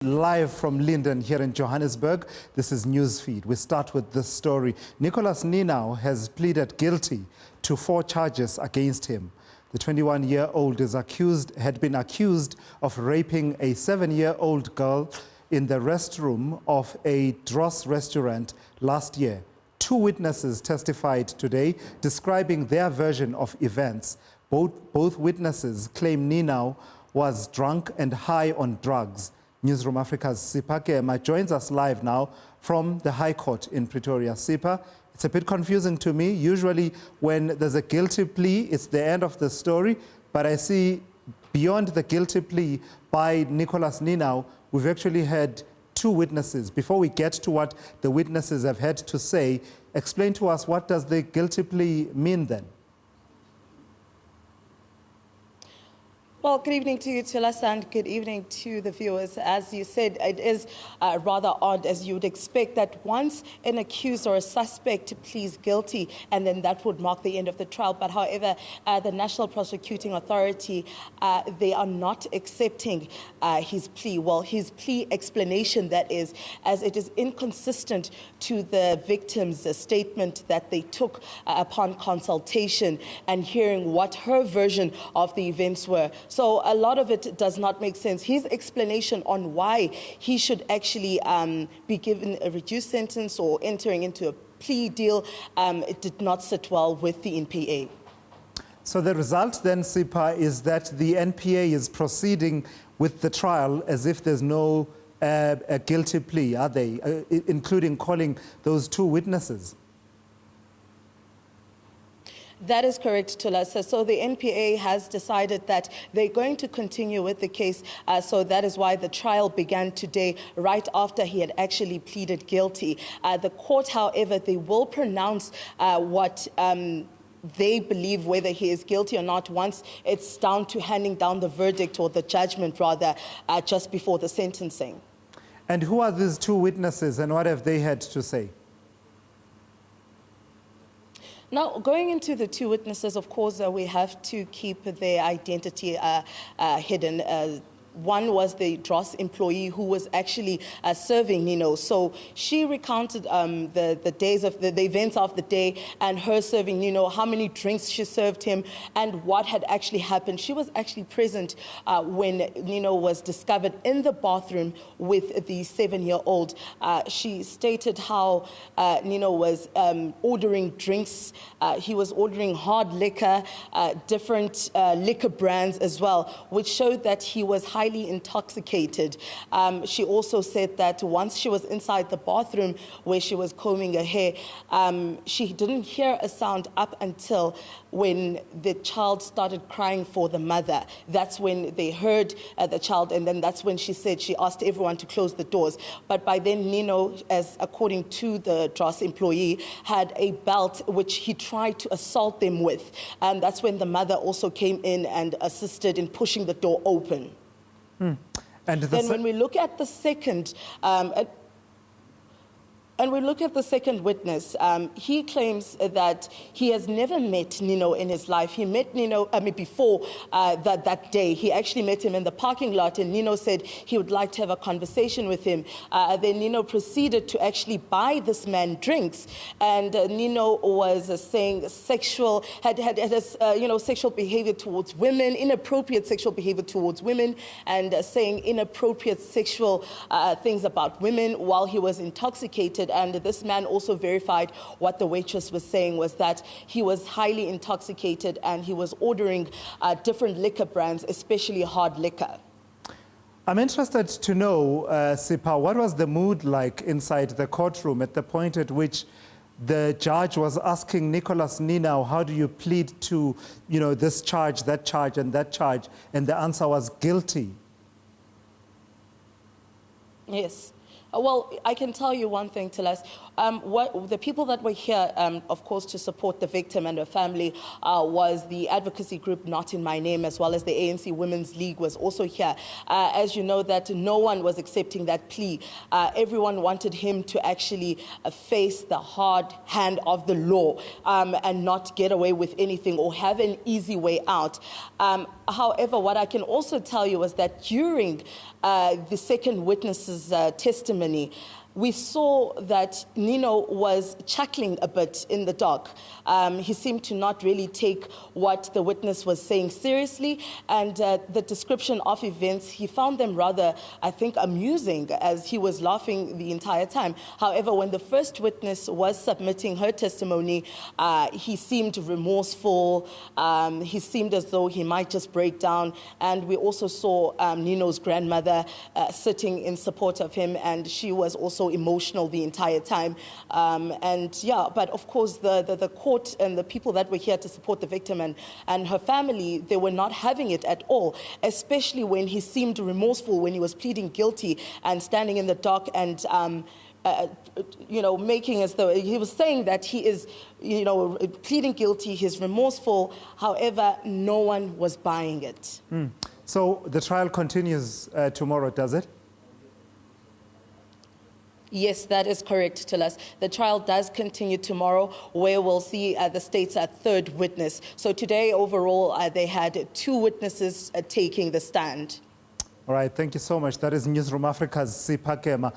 Live from Linden here in Johannesburg, this is Newsfeed. We start with this story. Nicholas Ninow has pleaded guilty to 4 charges against him. The 21-year-old had been accused of raping a 7-year-old girl in the restroom of a Dros restaurant last year. 2 witnesses testified today describing their version of events. Both witnesses claim Ninow was drunk and high on drugs. Newzroom Africa's Sipha Kema joins us live now from the High Court in Pretoria. Sipha, it's a bit confusing to me. Usually when there's a guilty plea, it's the end of the story. But I see beyond the guilty plea by Nicholas Ninow, we've actually had 2 witnesses. Before we get to what the witnesses have had to say, explain to us, what does the guilty plea mean then? Well, good evening to you, Tilas, and good evening to the viewers. As you said, it is rather odd, as you would expect, that once an accused or a suspect pleads guilty, and then that would mark the end of the trial. But however, the National Prosecuting Authority, they are not accepting his plea. Well, his plea explanation, that is, as it is inconsistent to the victim's statement that they took upon consultation and hearing what her version of the events were. So a lot of it does not make sense. His explanation on why he should actually be given a reduced sentence or entering into a plea deal, it did not sit well with the NPA. So the result then, Sipha, is that the NPA is proceeding with the trial as if there's no a guilty plea, are they? Including calling those 2 witnesses. That is correct, Tulasa. So the NPA has decided that they're going to continue with the case. So that is why the trial began today, right after he had actually pleaded guilty. The court, however, they will pronounce what they believe, whether he is guilty or not, once it's down to handing down the verdict, or the judgment rather, just before the sentencing. And who are these 2 witnesses and what have they had to say? Now, going into the 2 witnesses, of course, we have to keep their identity hidden. One was the Dros employee who was actually serving Ninow. So she recounted the days of the events of the day and her serving Ninow, how many drinks she served him, and what had actually happened. She was actually present when Ninow was discovered in the bathroom with the 7-year-old. She stated how Ninow was ordering drinks. He was ordering hard liquor, different liquor brands as well, which showed that he was highly intoxicated. She also said that once she was inside the bathroom where she was combing her hair, she didn't hear a sound up until when the child started crying for the mother. That's when they heard the child, and then that's when she said she asked everyone to close the doors. But by then, Ninow, as according to the Dros employee, had a belt which he tried to assault them with. And that's when the mother also came in and assisted in pushing the door open. And then when we look at the second, witness, he claims that he has never met Ninow in his life. He met Ninow, before that day. He actually met him in the parking lot, and Ninow said he would like to have a conversation with him. Then Ninow proceeded to actually buy this man drinks, and Ninow was saying sexual behavior towards women, inappropriate sexual behavior towards women, and saying inappropriate sexual things about women while he was intoxicated. And this man also verified what the waitress was saying, was that he was highly intoxicated and he was ordering different liquor brands, especially hard liquor. I'm interested to know, Sipha, what was the mood like inside the courtroom at the point at which the judge was asking Nicholas Ninow, how do you plead to, this charge, that charge, and that charge, and the answer was guilty? Yes. Well, I can tell you one thing, Tilas. What the people that were here, of course, to support the victim and her family, was the advocacy group Not in My Name, as well as the ANC Women's League was also here. As you know, that no one was accepting that plea. Everyone wanted him to actually face the hard hand of the law and not get away with anything or have an easy way out. However, what I can also tell you is that during the second witness's testimony, we saw that Ninow was chuckling a bit in the dock. He seemed to not really take what the witness was saying seriously, and the description of events, he found them rather, I think, amusing, as he was laughing the entire time. However, when the first witness was submitting her testimony, he seemed remorseful. He seemed as though he might just break down, and we also saw Ninow's grandmother sitting in support of him, and she was also emotional the entire time. And yeah, but of course the court and the people that were here to support the victim and her family, they were not having it at all, especially when he seemed remorseful when he was pleading guilty and standing in the dock and making as though he was saying that he is, pleading guilty, he's remorseful. However, no one was buying it. So the trial continues tomorrow, does it? Yes, that is correct, Tilas. The trial does continue tomorrow, where we'll see the state's third witness. So today, overall, they had 2 witnesses taking the stand. All right, thank you so much. That is Newzroom Africa's Sipha Kema.